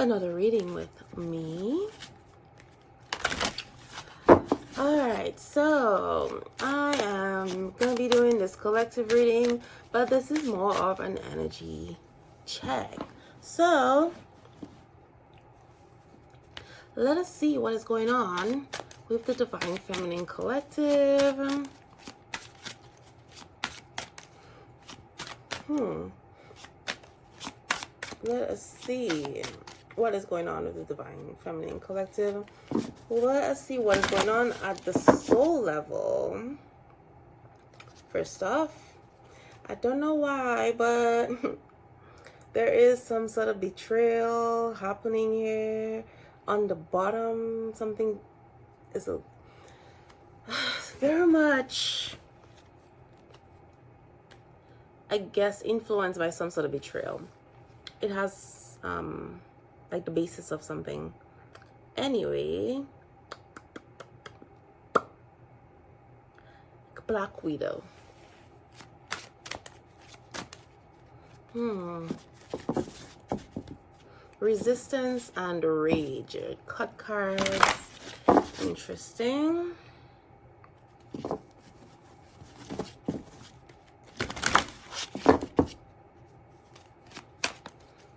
another reading with me. Alright, so I am going to be doing this collective reading, but this is more of an energy check. So let us see what is going on with the Divine Feminine Collective. Let us see what is going on with the Divine Feminine Collective. Let us see what is going on at the soul level. First off, I don't know why, but there is some sort of betrayal happening here. On the bottom, something is very much, I guess, influenced by some sort of betrayal. It has like the basis of something. Anyway, Black Widow. Resistance and rage. Cut cards. Interesting.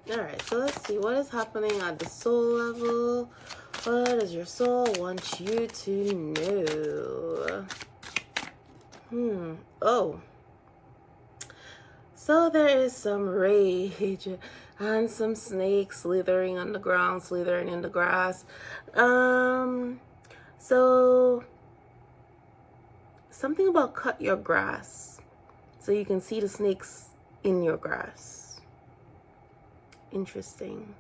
Alright, so let's see what is happening at the soul level. What does your soul want you to know? Oh. So there is some rage and some snakes slithering on the ground, slithering in the grass. So something about cut your grass so you can see the snakes in your grass. Interesting.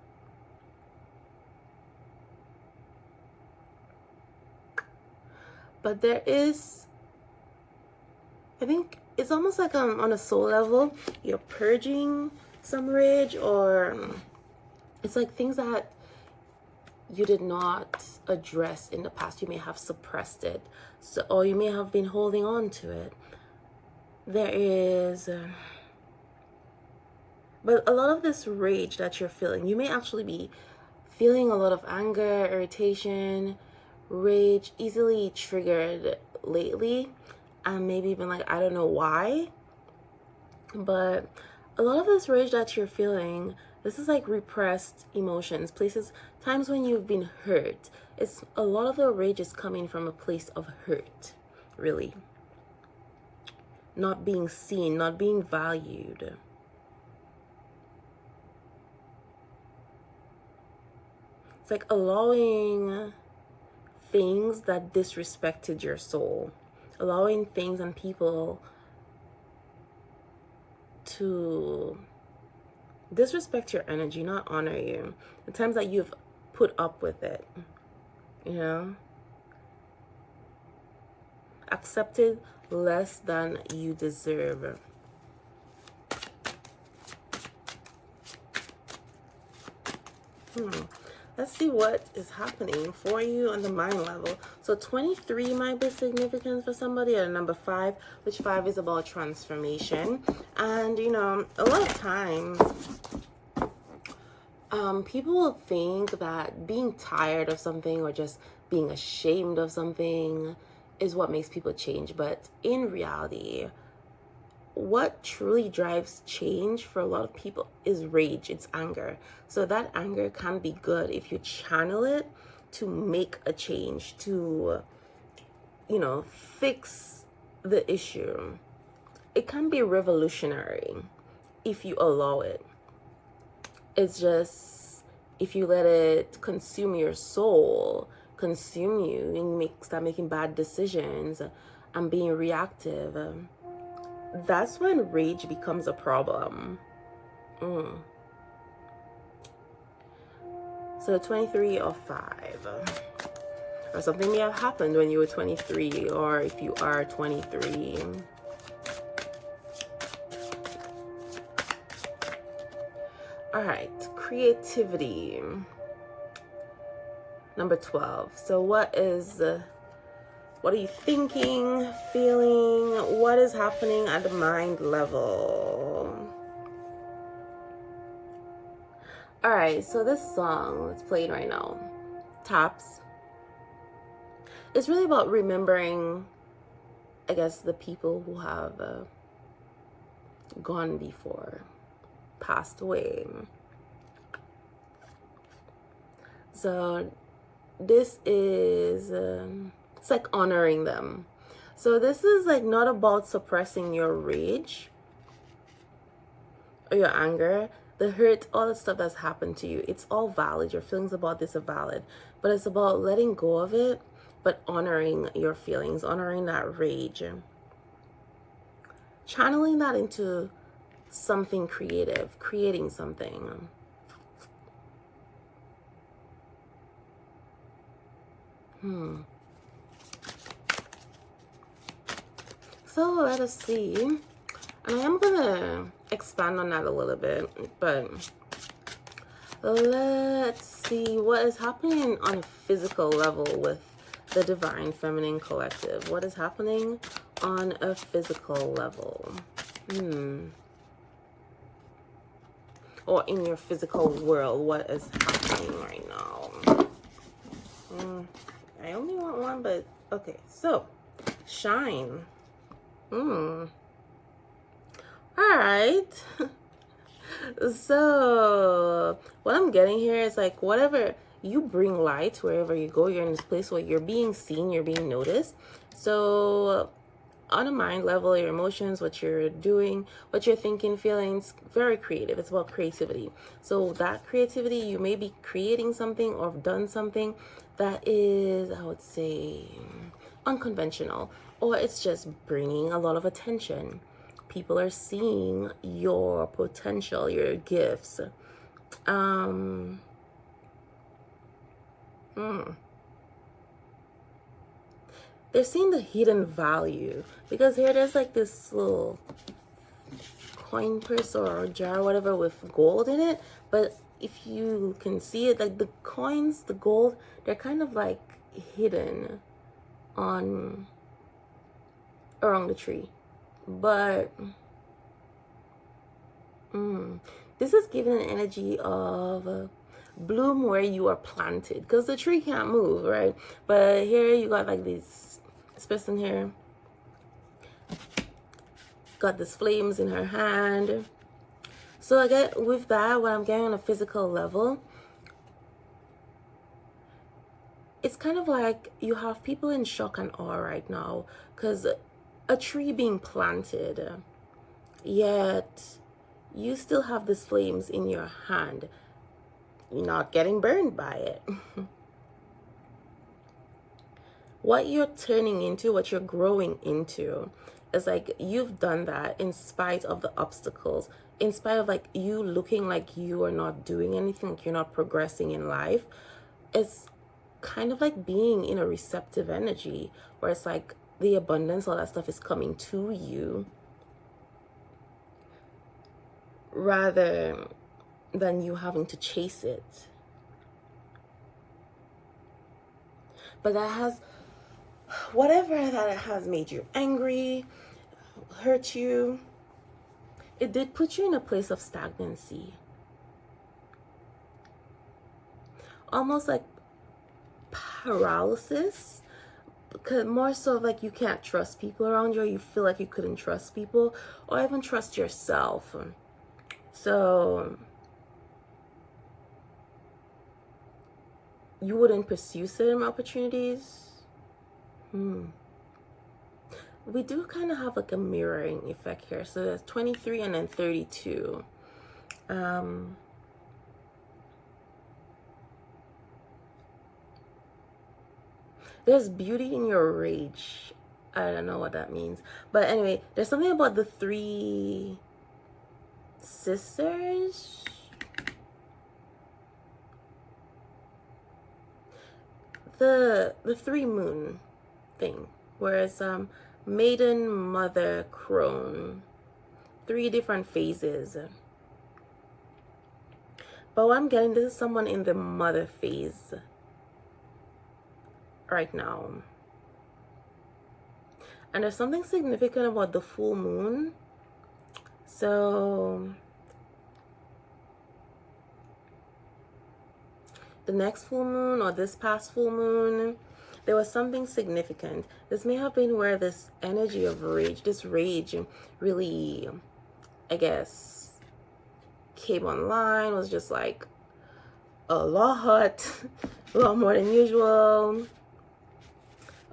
But there is, I think it's almost like on a soul level, you're purging some rage, or it's like things that you did not address in the past. You may have suppressed it, so, or you may have been holding on to it. There is but a lot of this rage that you're feeling, you may actually be feeling a lot of anger, irritation, rage, easily triggered lately, and maybe been like, I don't know why, but a lot of this rage that you're feeling, this is like repressed emotions, places, times when you've been hurt. It's a lot of the rage is coming from a place of hurt, really. Not being seen, not being valued. It's like allowing things that disrespected your soul, allowing things and people to disrespect your energy, not honor you. The times that you've put up with it, you know, accepted less than you deserve. Let's see what is happening for you on the mind level. So 23 might be significant for somebody, or number 5, which 5 is about transformation. And, you know, a lot of times, people will think that being tired of something or just being ashamed of something is what makes people change. But in reality, what truly drives change for a lot of people is rage. It's anger. So that anger can be good if you channel it to make a change, to, you know, fix the issue. It can be revolutionary if you allow it. It's just, if you let it consume your soul, consume you, and start making bad decisions and being reactive, that's when rage becomes a problem. So 23 or 5. Or something may have happened when you were 23, or if you are 23. All right, creativity. Number 12. So what are you thinking, feeling? What is happening at the mind level? All right, so this song that's playing right now, Tops, it's really about remembering, I guess, the people who have gone before, passed away. So this is, it's like honoring them. So this is like not about suppressing your rage or your anger, the hurt, all the stuff that's happened to you. It's all valid. Your feelings about this are valid, but it's about letting go of it, but honoring your feelings, honoring that rage, channeling that into something creative, creating something. So let us see. And I am gonna expand on that a little bit, but let's see what is happening on a physical level with the Divine Feminine Collective. What is happening on a physical level? Or in your physical world, what is happening right now? I only want one, but okay. So, shine. All right. So what I'm getting here is like, whatever you bring light wherever you go, you're in this place where you're being seen, you're being noticed. So on a mind level, your emotions, what you're doing, what you're thinking, feelings, very creative. It's about creativity. So that creativity, you may be creating something or have done something that is, I would say, unconventional, or it's just bringing a lot of attention. People are seeing your potential, your gifts. They're seeing the hidden value, because here there's like this little coin purse or jar, whatever, with gold in it. But if you can see it, like the coins, the gold, they're kind of like hidden on around the tree. But this is giving an energy of bloom where you are planted, because the tree can't move, right? But here you got like this person here got this flames in her hand. So I get with that, what I'm getting on a physical level, it's kind of like you have people in shock and awe right now, because a tree being planted, yet you still have these flames in your hand. You're not getting burned by it. What you're turning into, what you're growing into, is like you've done that in spite of the obstacles, in spite of like you looking like you are not doing anything, like you're not progressing in life. It's kind of like being in a receptive energy where it's like the abundance, all that stuff is coming to you rather than you having to chase it. But that has, whatever that has made you angry, hurt you, it did put you in a place of stagnancy. Almost like paralysis, because more so like you can't trust people around you, or you feel like you couldn't trust people, or even trust yourself. So you wouldn't pursue certain opportunities. We do kind of have like a mirroring effect here. So there's 23 and then 32. There's beauty in your rage. I don't know what that means. But anyway, there's something about the 3 sisters. The 3 moon thing. Whereas maiden, mother, crone. 3 different phases. But what I'm getting, this is someone in the mother phase right now. And there's something significant about the full moon. So the next full moon or this past full moon, there was something significant. This may have been where this energy of rage, this rage really, I guess, came online, was just like a lot, a lot more than usual.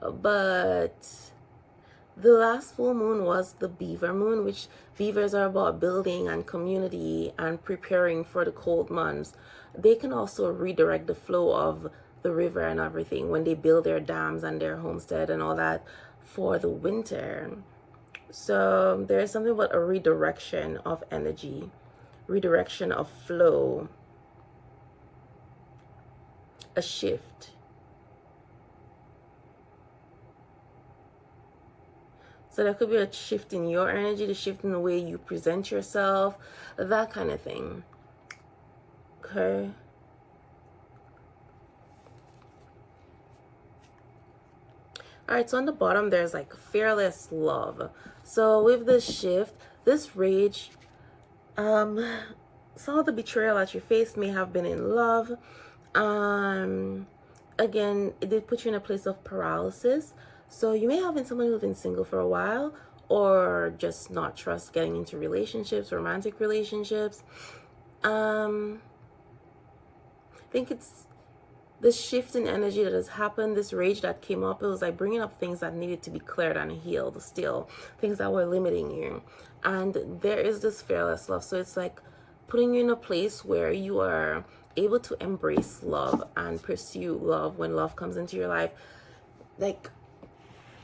But the last full moon was the beaver moon, which beavers are about building and community and preparing for the cold months. They can also redirect the flow of the river and everything when they build their dams and their homestead and all that for the winter. So there is something about a redirection of energy, redirection of flow, a shift. So there could be a shift in your energy, the shift in the way you present yourself, that kind of thing. Okay. All right, so on the bottom, there's like fearless love. So with this shift, this rage, some of the betrayal that you faced may have been in love. Again, it did put you in a place of paralysis. So you may have been someone who's been single for a while, or just not trust getting into relationships, romantic relationships. I think it's this shift in energy that has happened, this rage that came up. It was like bringing up things that needed to be cleared and healed still, things that were limiting you. And there is this fearless love. So it's like putting you in a place where you are able to embrace love and pursue love when love comes into your life. Like,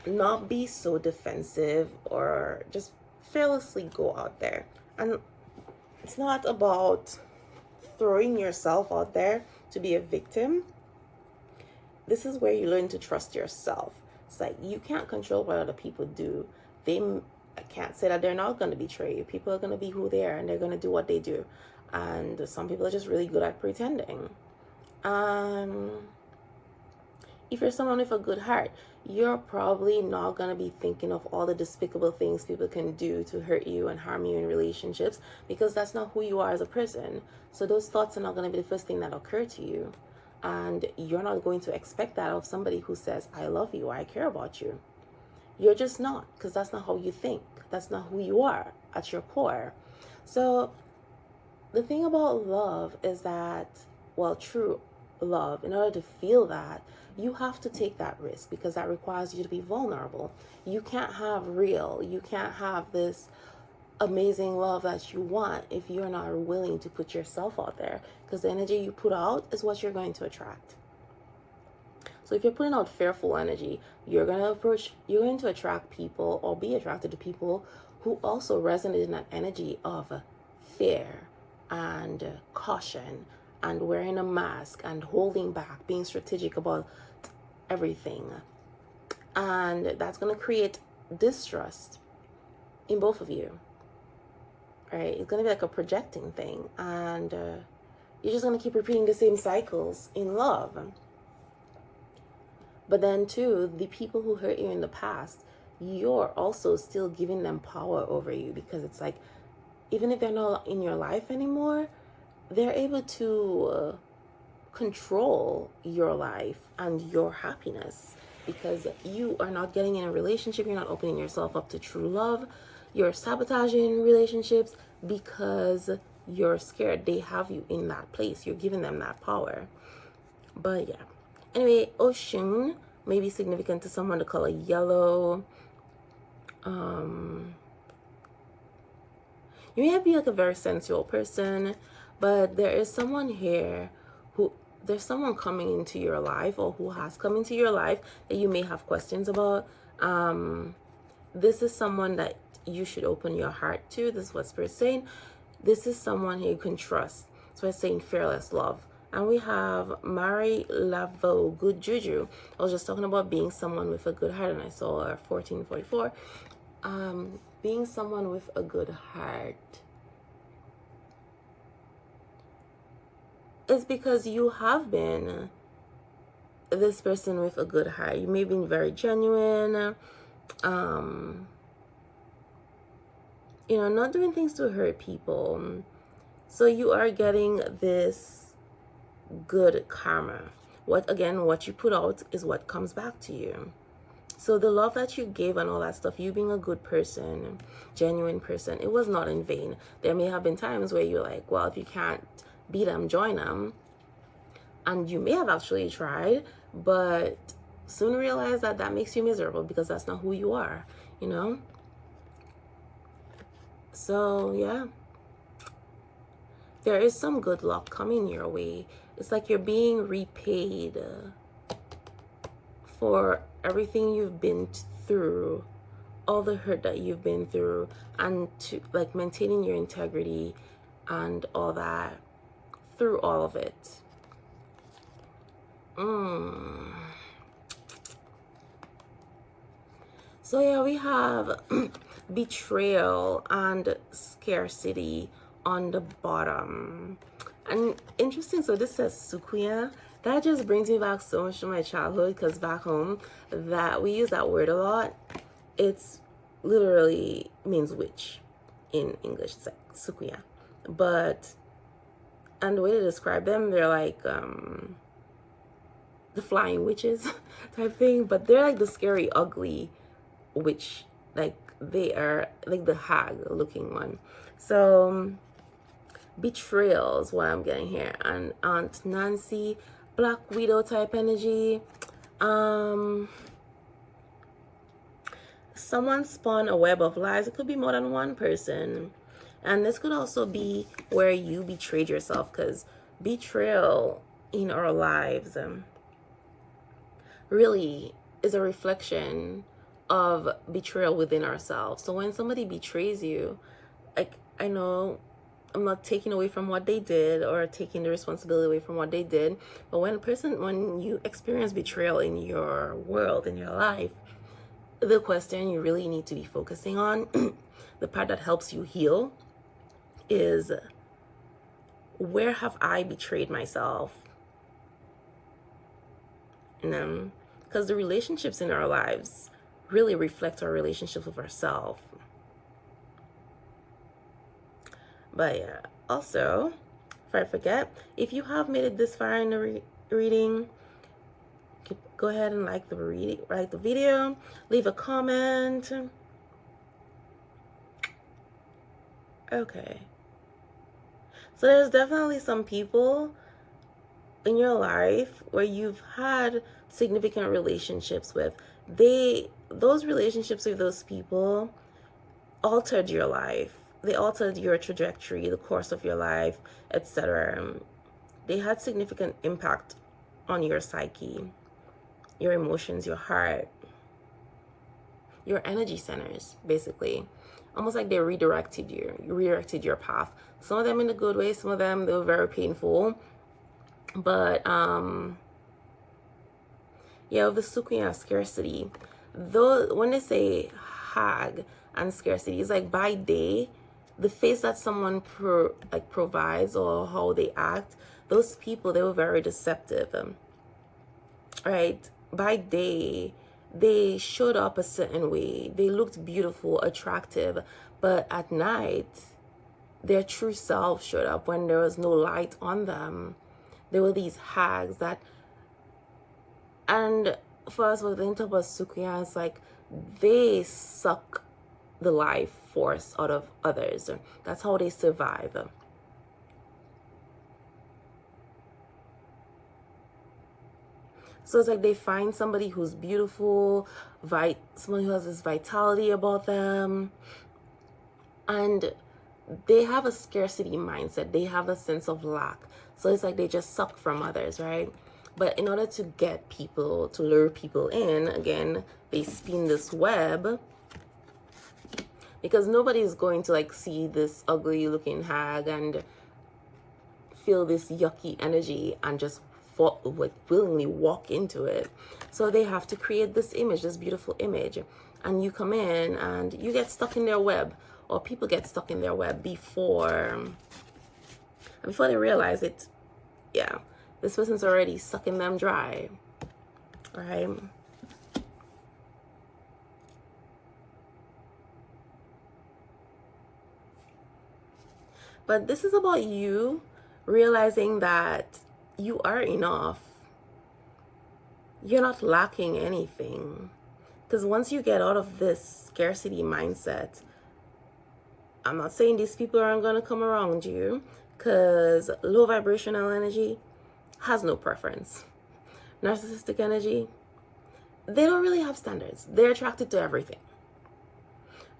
not be so defensive, or just fearlessly go out there. And it's not about throwing yourself out there to be a victim. This is where you learn to trust yourself. It's like you can't control what other people do. I can't say that they're not going to betray you. People are going to be who they are, and they're going to do what they do. And some people are just really good at pretending. If you're someone with a good heart, you're probably not going to be thinking of all the despicable things people can do to hurt you and harm you in relationships, because that's not who you are as a person. So those thoughts are not going to be the first thing that occur to you. And you're not going to expect that of somebody who says, I love you, or I care about you. You're just not, because that's not how you think. That's not who you are at your core. So the thing about love is that, well, true love, in order to feel that, you have to take that risk, because that requires you to be vulnerable. You can't you can't have this amazing love that you want if you're not willing to put yourself out there, because the energy you put out is what you're going to attract. So if you're putting out fearful energy, you're going to attract people, or be attracted to people who also resonate in that energy of fear and caution and wearing a mask and holding back, being strategic about everything. And that's going to create distrust in both of you. Right? It's going to be like a projecting thing. And you're just going to keep repeating the same cycles in love. But then too, the people who hurt you in the past, you're also still giving them power over you, because it's like, even if they're not in your life anymore, they're able to control your life and your happiness, because you are not getting in a relationship. You're not opening yourself up to true love. You're sabotaging relationships because you're scared. They have you in that place. You're giving them that power. But yeah. Anyway, Oshun may be significant to someone. The color yellow. You may be like a very sensual person, but there is someone here there's someone coming into your life, or who has come into your life, that you may have questions about. This is someone that you should open your heart to. This is what Spirit's saying. This is someone who you can trust. So it's saying fearless love. And we have Mari Lavo, good juju. I was just talking about being someone with a good heart, and I saw 1444. Being someone with a good heart is because you have been this person with a good heart. You may have been very genuine, not doing things to hurt people. So you are getting this good karma. What you put out is what comes back to you. So the love that you gave and all that stuff, you being a good person, genuine person, it was not in vain. There may have been times where you're like, well, if you can't beat them, join them. And you may have actually tried, but soon realize that that makes you miserable because that's not who you are, you know? So, yeah. There is some good luck coming your way. It's like you're being repaid for everything you've been through, all the hurt that you've been through, and to like maintaining your integrity and all that through all of it. So yeah, we have betrayal and scarcity on the bottom. And interesting, so this says Sukuya. That just brings me back so much to my childhood, because back home that we use that word a lot. It's literally means witch in English. It's like Sukuya. And the way to describe them, they're like the flying witches type thing, but they're like the scary, ugly witch. Like they are like the hag looking one. So betrayal is what I'm getting here. And Aunt Nancy, Black Widow type energy. Someone spun a web of lies. It could be more than one person. And this could also be where you betrayed yourself, because betrayal in our lives really is a reflection of betrayal within ourselves. So when somebody betrays you, like, I know I'm not taking away from what they did or taking the responsibility away from what they did, but when you experience betrayal in your world, in your life, the question you really need to be focusing on, the part that helps you heal, is where have I betrayed myself? Because the relationships in our lives really reflect our relationship with ourselves. But yeah, also, if I forget, if you have made it this far in the reading, go ahead and like the video, leave a comment. Okay. So there's definitely some people in your life where you've had significant relationships with. Those relationships with those people altered your life. They altered your trajectory, the course of your life, etc. They had significant impact on your psyche, your emotions, your heart, your energy centers, basically. Almost like they redirected your path. Some of them in a good way, some of them they were very painful. But yeah, with the Sukuya scarcity, though, when they say hag and scarcity, it's like by day, the face that someone provides or how they act, those people, they were very deceptive. Right? By day, they showed up a certain way. They looked beautiful, attractive, but at night, their true self showed up when there was no light on them. There were these hags that, and for us, when they talk about Sukuya, it's like they suck the life force out of others. That's how they survive. So it's like they find somebody who's beautiful, someone who has this vitality about them, and they have a scarcity mindset. They have a sense of lack. So it's like they just suck from others, right? But in order to get people, to lure people in, again, they spin this web, because nobody is going to like see this ugly looking hag and feel this yucky energy and just willingly walk into it. So they have to create this image, this beautiful image, and you come in and you get stuck in their web, or people get stuck in their web before they realize it. Yeah, this person's already sucking them dry. All right. But this is about you realizing that you are enough. You're not lacking anything. Because once you get out of this scarcity mindset, I'm not saying these people aren't going to come around you, because low vibrational energy has no preference. Narcissistic energy, they don't really have standards. They're attracted to everything.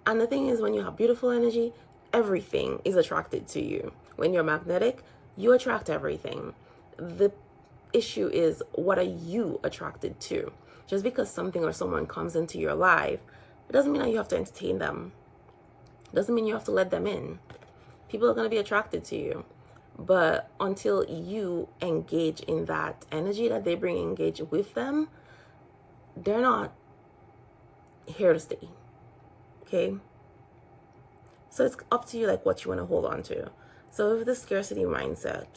And the thing is, when you have beautiful energy, everything is attracted to you. When you're magnetic, you attract everything. The issue is, what are you attracted to? Just because something or someone comes into your life, it doesn't mean that you have to entertain them. It doesn't mean you have to let them in. People are going to be attracted to you. But until you engage in that energy that they bring, engage with them, they're not here to stay. Okay? So it's up to you, like, what you want to hold on to. So with the scarcity mindset,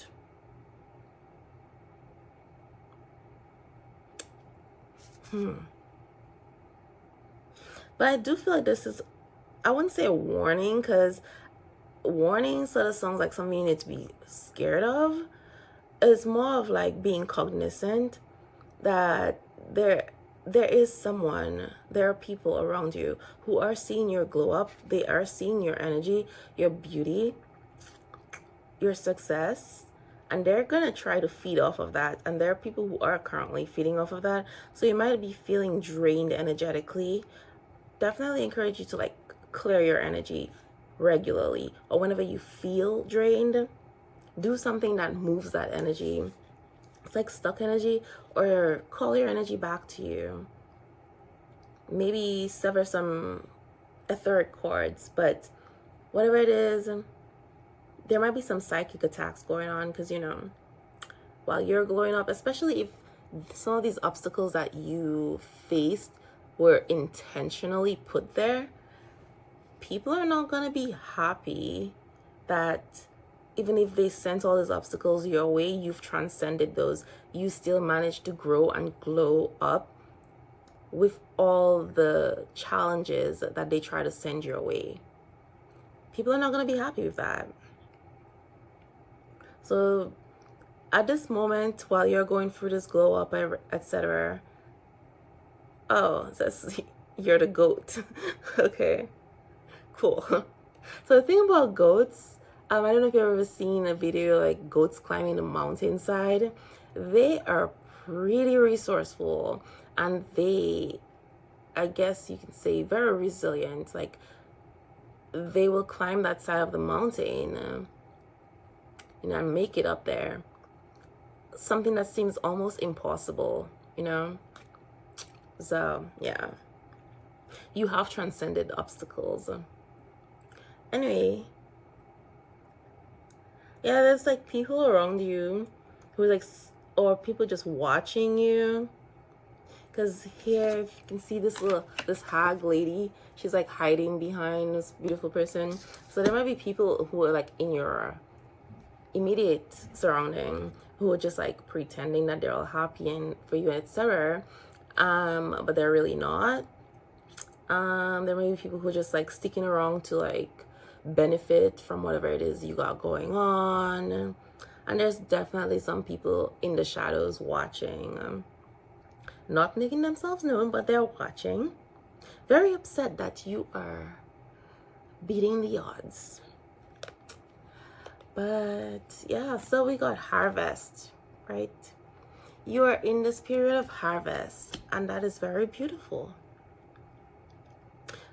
but I do feel like this is, I wouldn't say a warning, because warning sort of sounds like something you need to be scared of. It's more of like being cognizant that there is someone, there are people around you who are seeing your glow up. They are seeing your energy, your beauty, your success, and they're gonna try to feed off of that. And there are people who are currently feeding off of that. So you might be feeling drained energetically. Definitely encourage you to like clear your energy regularly, or whenever you feel drained, do something that moves that energy. It's like stuck energy, or call your energy back to you. Maybe sever some etheric cords, but whatever it is, there might be some psychic attacks going on, because, you know, while you're glowing up, especially if some of these obstacles that you faced were intentionally put there, people are not going to be happy that even if they sent all these obstacles your way, you've transcended those. You still managed to grow and glow up with all the challenges that they try to send your way. People are not going to be happy with that. So at this moment, while you're going through this glow up, etc., oh, says you're the goat. Okay, cool. So the thing about goats, I don't know if you've ever seen a video like goats climbing the mountainside. They are pretty resourceful, and they, I guess you can say, very resilient. Like, they will climb that side of the mountain, you know, and make it up there. Something that seems almost impossible, you know? So, yeah. You have transcended obstacles. Anyway, yeah, there's like people around you who are like, or people just watching you. Because here, if you can see this hag lady, she's like hiding behind this beautiful person. So there might be people who are like in your immediate surrounding who are just like pretending that they're all happy and for you, etc. But they're really not. There may be people who are just like sticking around to like benefit from whatever it is you got going on. And there's definitely some people in the shadows watching, not making themselves known, but they're watching, very upset that you are beating the odds. But yeah, so we got harvest, right? You are in this period of harvest, and that is very beautiful.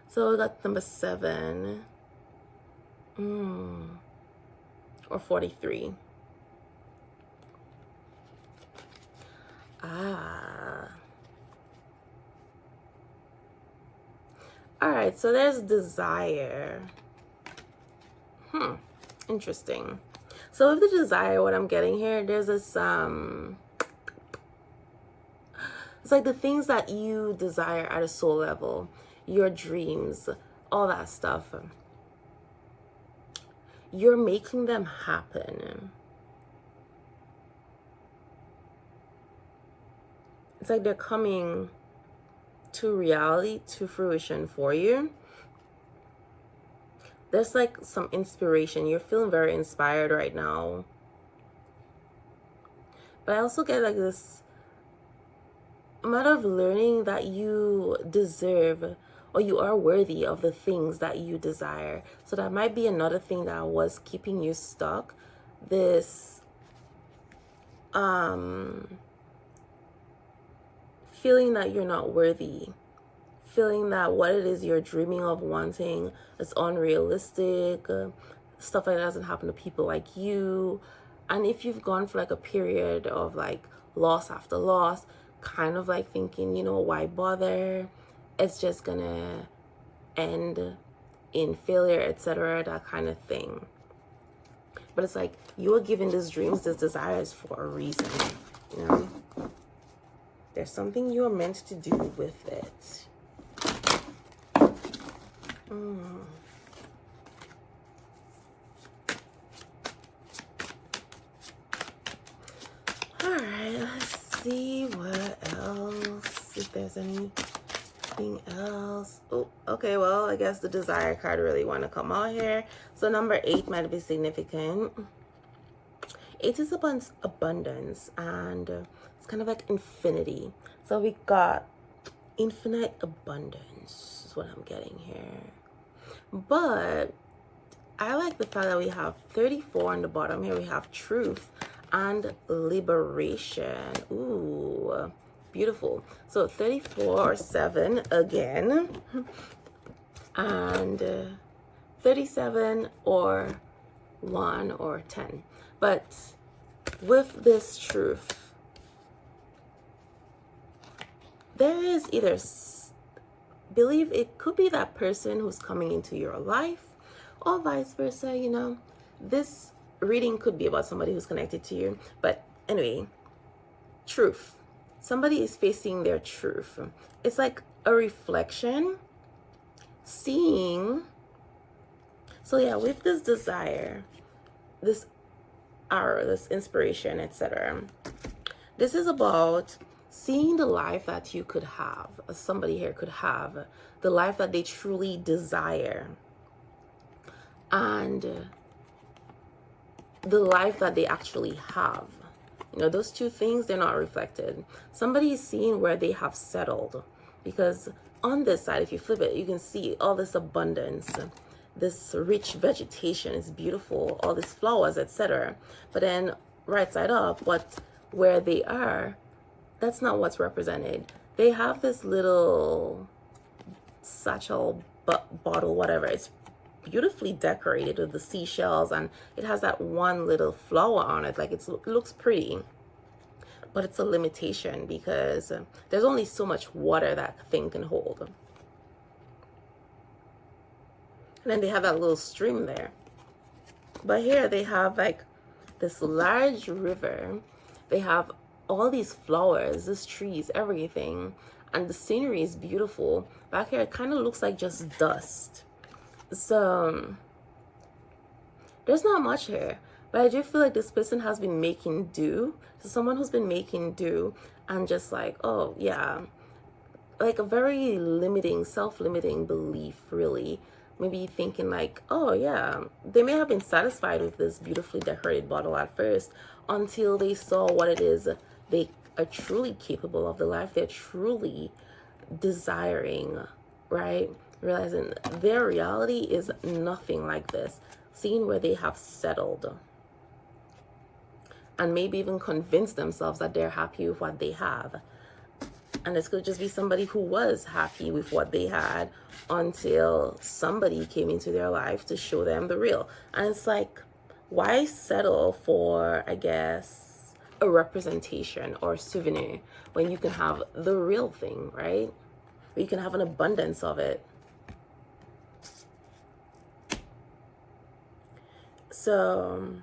So we got number 7, or 43. All right, so there's desire. Interesting. So with the desire, what I'm getting here, there's this it's like the things that you desire at a soul level, your dreams, all that stuff, you're making them happen. It's like they're coming to reality, to fruition for you. There's like some inspiration. You're feeling very inspired right now. But I also get like this amount of learning that you deserve or you are worthy of the things that you desire. So that might be another thing that was keeping you stuck. This feeling that you're not worthy, feeling that what it is you're dreaming of wanting is unrealistic, stuff like that doesn't happen to people like you. And if you've gone for like a period of like loss after loss, kind of like thinking, you know, why bother? It's just gonna end in failure, etc., that kind of thing. But it's like you were given these dreams, these desires for a reason, you know? There's something you are meant to do with it. Alright, let's see what else, if there's anything else. Oh, okay, well, I guess the desire card really want to come out here. So number 8 might be significant. 8 is abundance, and it's kind of like infinity. So we got infinite abundance is what I'm getting here. But I like the fact that we have 34 on the bottom here. We have truth and liberation. Ooh, beautiful. So 34 or 7 again, and 37 or 1 or 10. But with this truth, there is either, believe it could be that person who's coming into your life, or vice versa, you know. This reading could be about somebody who's connected to you. But anyway, truth. Somebody is facing their truth. It's like a reflection, seeing. So yeah, with this desire, this arrow, this inspiration, etc., this is about seeing the life that you could have, somebody here could have, the life that they truly desire, and the life that they actually have. You know, those two things, they're not reflected. Somebody is seeing where they have settled, because on this side, if you flip it, you can see all this abundance, this rich vegetation is beautiful, all these flowers, etc. But then right side up, where they are, that's not what's represented. They have this little satchel bottle, whatever. It's beautifully decorated with the seashells, and it has that one little flower on it. Like it looks pretty, but it's a limitation because there's only so much water that thing can hold. And then they have that little stream there. But here they have like this large river. They have all these flowers, these trees, everything. And the scenery is beautiful. Back here, it kind of looks like just dust. So there's not much here. But I do feel like this person has been making do. So someone who's been making do and just like, oh yeah, like a very limiting, self-limiting belief, really. Maybe thinking like, oh yeah, they may have been satisfied with this beautifully decorated bottle at first until they saw what it is they are truly capable of, the life they're truly desiring, right? Realizing their reality is nothing like this. Seeing where they have settled. And maybe even convince themselves that they're happy with what they have. And this could just be somebody who was happy with what they had until somebody came into their life to show them the real. And it's like, why settle for, I guess, a representation or a souvenir when you can have the real thing, right? Or you can have an abundance of it. So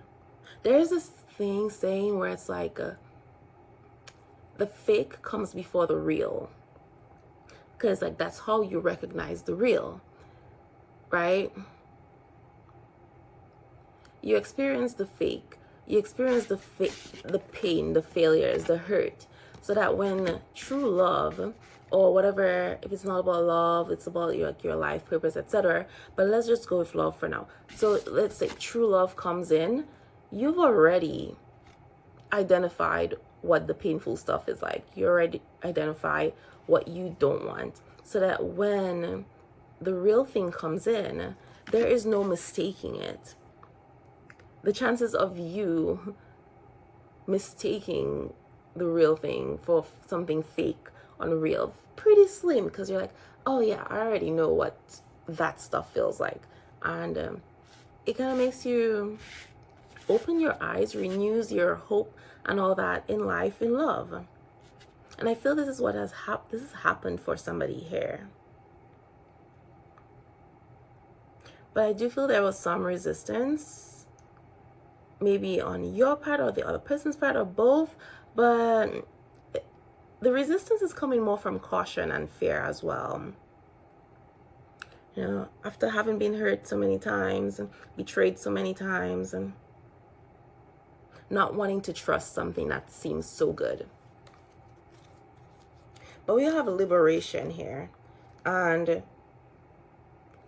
there's this thing saying where it's like the fake comes before the real, because like that's how you recognize the real, right? You experience the fake, you experience the pain, the failures, the hurt, so that when true love or whatever, if it's not about love, it's about your life purpose, etc. But let's just go with love for now. So let's say true love comes in, you've already identified what the painful stuff is like. You already identify what you don't want, so that when the real thing comes in, there is no mistaking it. The chances of you mistaking the real thing for something fake, unreal, pretty slim, because you're like, oh yeah, I already know what that stuff feels like. And it kind of makes you open your eyes, renews your hope and all that in life, in love. And I feel this is what has happened for somebody here. But I do feel there was some resistance, maybe on your part or the other person's part or both, but the resistance is coming more from caution and fear as well. You know, after having been hurt so many times, betrayed so many times, and not wanting to trust something that seems so good. But we have liberation here. And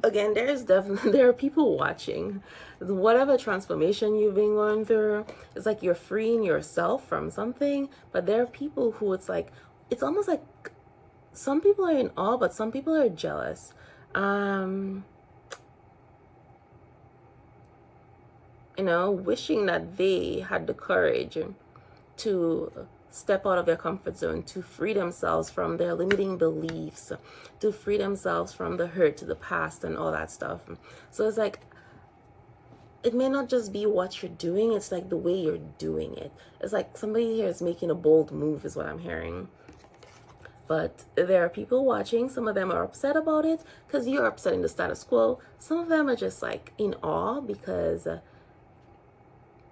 again, there are people watching. Whatever transformation you've been going through, it's like you're freeing yourself from something. But there are people who it's almost like some people are in awe, but some people are jealous. You know, wishing that they had the courage to step out of their comfort zone, to free themselves from their limiting beliefs, to free themselves from the hurt, the past, and all that stuff. So it's like, it may not just be what you're doing, it's like the way you're doing it. It's like somebody here is making a bold move, is what I'm hearing. But there are people watching. Some of them are upset about it because you're upsetting the status quo. Some of them are just like in awe because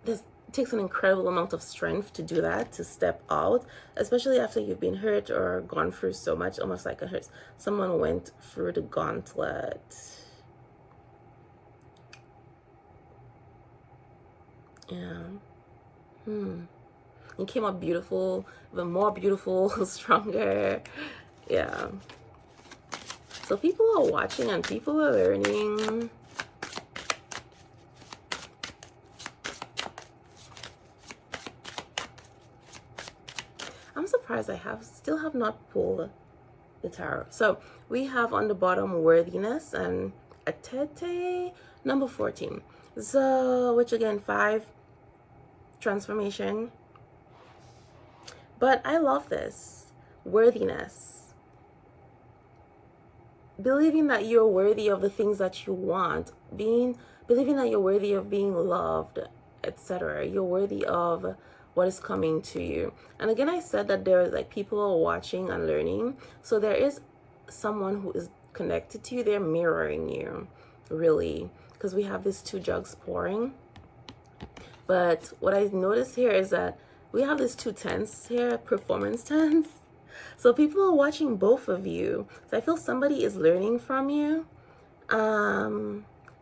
this takes an incredible amount of strength to do that, to step out, especially after you've been hurt or gone through so much, almost like someone went through the gauntlet. Yeah. You came up beautiful, even more beautiful, stronger. Yeah. So people are watching and people are learning. I'm surprised I still have not pulled the tarot. So we have on the bottom worthiness and Atete, number 14. So, which again, 5, transformation. But I love this. Worthiness. Believing that you're worthy of the things that you want. Believing that you're worthy of being loved, etc. You're worthy of what is coming to you. And again, I said that there are like people who are watching and learning. So there is someone who is connected to you. They're mirroring you, really. Because we have these 2 jugs pouring. But what I noticed here is that we have these 2 tents here, performance tents. So people are watching both of you. So I feel somebody is learning from you.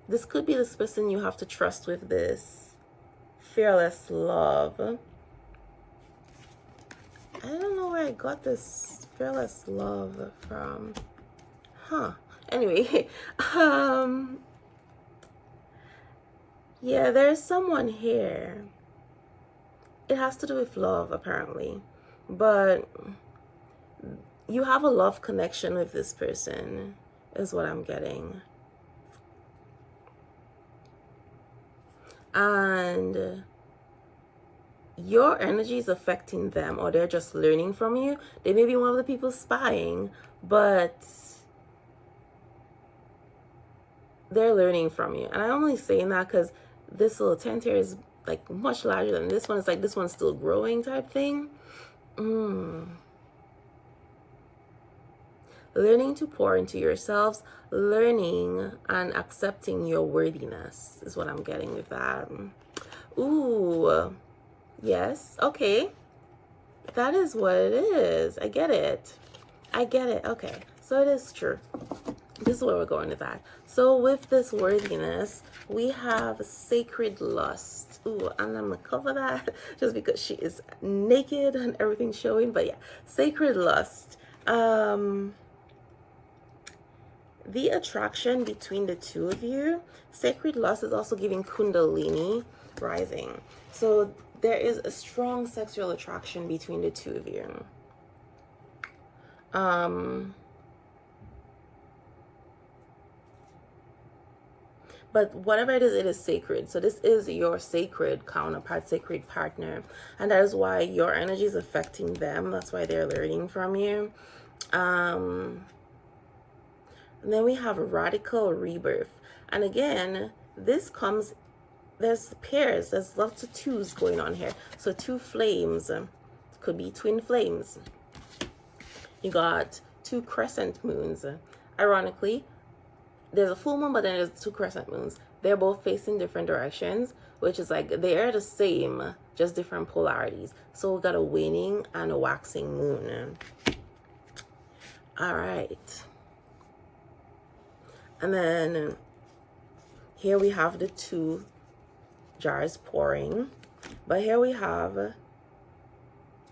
This could be this person you have to trust with this fearless love. I don't know where I got this fearless love from. Anyway, yeah, there's someone here. It has to do with love, apparently. But you have a love connection with this person, is what I'm getting. And your energy is affecting them, or they're just learning from you. They may be one of the people spying, but they're learning from you. And I'm only saying that because this little tent here is like much larger than this one. It's like this one's still growing type thing. Learning to pour into yourselves, learning and accepting your worthiness is what I'm getting with that. Ooh, yes, okay. That is what it is. I get it. Okay, so it is true. This is where we're going with that. So with this worthiness, we have sacred lust. Ooh, and I'm gonna cover that just because she is naked and everything showing. But yeah, sacred lust. The attraction between the 2 of you, sacred lust is also giving kundalini rising. So there is a strong sexual attraction between the two of you. But whatever it is sacred. So this is your sacred counterpart, sacred partner. And that is why your energy is affecting them. That's why they're learning from you. And then we have radical rebirth. And again, this comes, there's pairs, there's lots of twos going on here. So two flames, could be twin flames. You got two crescent moons. Ironically, there's a full moon, but then there's two crescent moons. They're both facing different directions, which is like they're the same, just different polarities. So we got a waning and a waxing moon. All right. And then here we have the two jars pouring. But here we have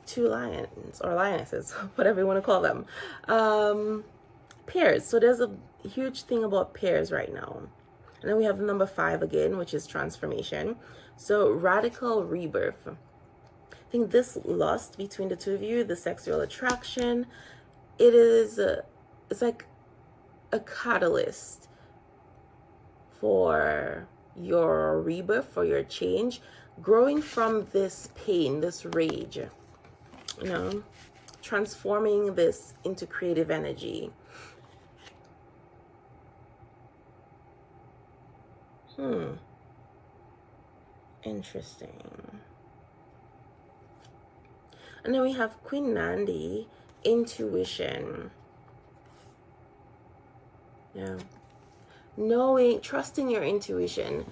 two lions or lionesses, whatever you want to call them. Pairs. So there's a huge thing about pairs right now. And then we have the number 5 again, which is transformation. So radical rebirth. I think this lust between the two of you, the sexual attraction, it is it's like a catalyst for your rebirth, for your change, growing from this pain, this rage, you know, transforming this into creative energy. Interesting. And then we have Queen Nandi, intuition. Yeah. Knowing, trusting your intuition.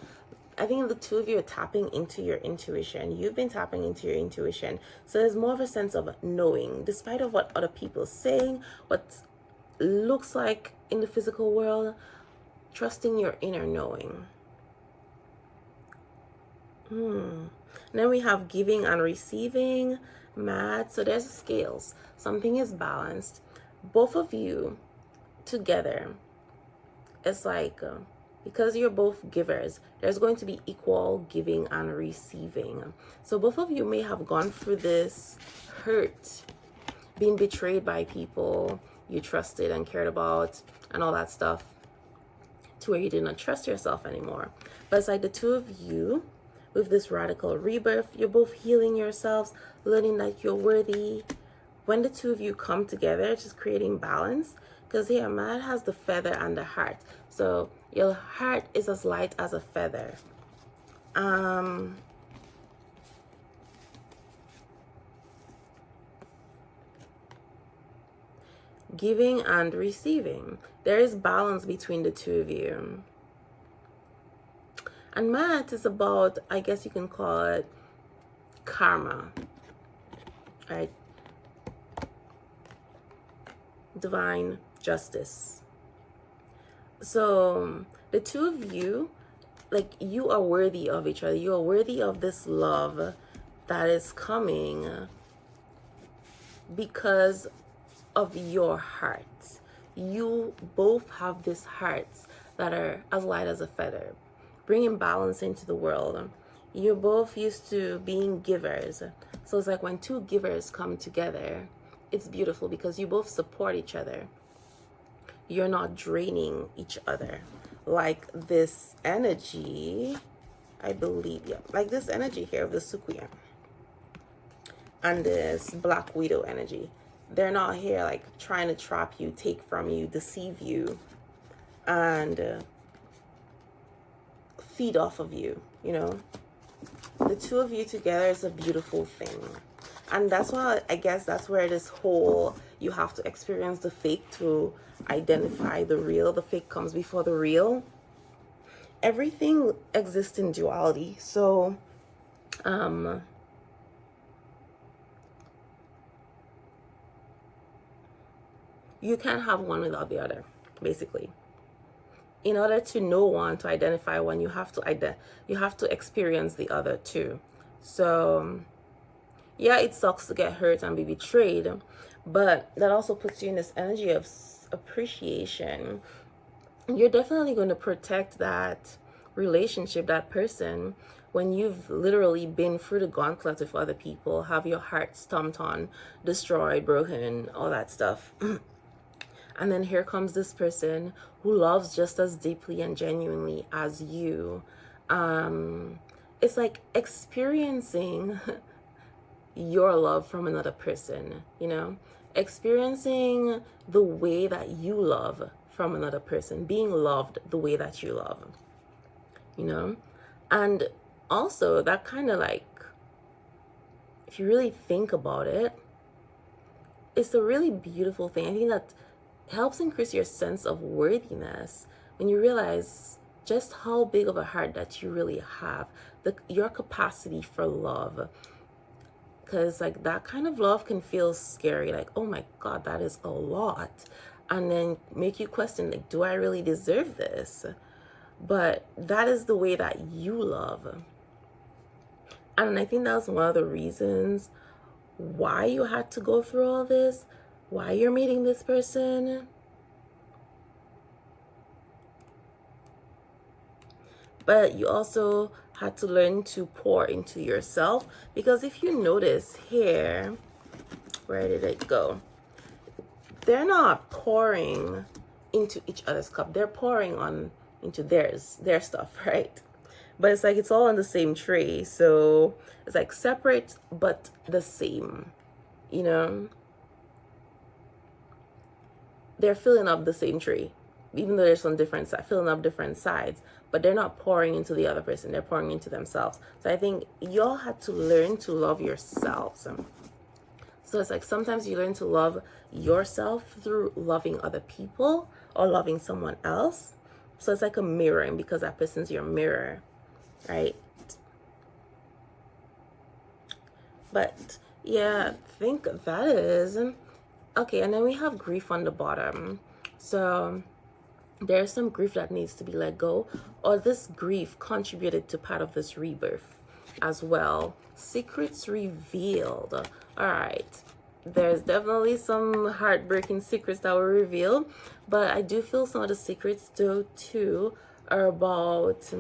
I think the two of you are tapping into your intuition. You've been tapping into your intuition. So there's more of a sense of knowing, despite of what other people are saying, what looks like in the physical world, trusting your inner knowing. And then we have giving and receiving, mad. So there's scales. Something is balanced. Both of you together, it's like, because you're both givers, there's going to be equal giving and receiving. So both of you may have gone through this hurt, being betrayed by people you trusted and cared about and all that stuff, to where you did not trust yourself anymore. But it's like the two of you, with this radical rebirth, you're both healing yourselves, learning that you're worthy. When the two of you come together, just creating balance, because here, man has the feather and the heart. So your heart is as light as a feather. Giving and receiving. There is balance between the two of you. And math is about, I guess you can call it karma, right? Divine justice. So the two of you, like, you are worthy of each other. You are worthy of this love that is coming because of your heart. You both have these hearts that are as light as a feather, bringing balance into the world. You're both used to being givers. So it's like when two givers come together, it's beautiful because you both support each other. You're not draining each other. Like this energy, I believe, yeah, like this energy here of the Sukuya and this Black Widow energy. They're not here like trying to trap you, take from you, deceive you, and feed off of you, you know. The two of you together is a beautiful thing. And that's why, I guess that's where this whole, you have to experience the fake to identify the real. The fake comes before the real. Everything exists in duality. So, you can't have one without the other, basically. In order to know one, to identify one, you have to experience the other too. So yeah, it sucks to get hurt and be betrayed, but that also puts you in this energy of appreciation. You're definitely going to protect that relationship, that person, when you've literally been through the gauntlet with other people, have your heart stomped on, destroyed, broken, all that stuff. And then here comes this person who loves just as deeply and genuinely as you. It's like experiencing your love from another person, you know, experiencing the way that you love from another person, being loved the way that you love, you know. And also that kind of like, if you really think about it, it's a really beautiful thing. I think that helps increase your sense of worthiness when you realize just how big of a heart that you really have, your capacity for love. Because like that kind of love can feel scary, like, oh my God, that is a lot, and then make you question, like, do I really deserve this? But that is the way that you love. And I think that's one of the reasons why you had to go through all this, why you're meeting this person. But you also had to learn to pour into yourself, because if you notice here, where did it go? They're not pouring into each other's cup. They're pouring into their stuff, right? But it's like it's all on the same tray. So it's like separate but the same, you know? They're filling up the same tray, even though there's some different sides, filling up different sides, but they're not pouring into the other person. They're pouring into themselves. So I think y'all had to learn to love yourselves. So it's like sometimes you learn to love yourself through loving other people or loving someone else. So it's like a mirroring, because that person's your mirror, right? But yeah, I think that is okay. And then we have grief on the bottom. So there's some grief that needs to be let go, or this grief contributed to part of this rebirth as well. Secrets revealed. All right, there's definitely some heartbreaking secrets that were revealed, but I do feel some of the secrets too are about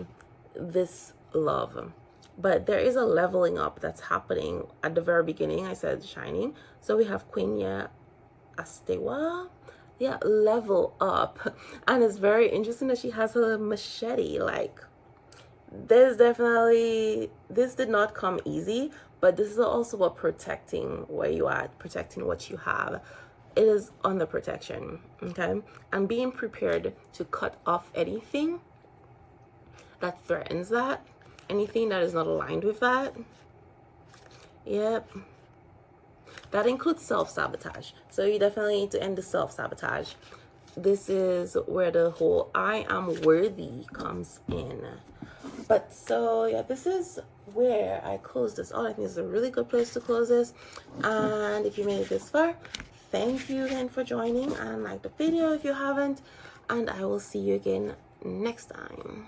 this love. But there is a leveling up that's happening at the very beginning. I said shining. So we have Quenya Astewa. Yeah, level up. And it's very interesting that she has a machete. Like, this did not come easy, but this is also about protecting where you are, protecting what you have. It is under protection, okay? And being prepared to cut off anything that threatens that, anything that is not aligned with that. Yep. That includes self-sabotage. So you definitely need to end the self-sabotage. This is where the whole I am worthy comes in. But so yeah, this is where I close this out. I think it's a really good place to close this. And if you made it this far, thank you again for joining, and like the video if you haven't. And I will see you again next time.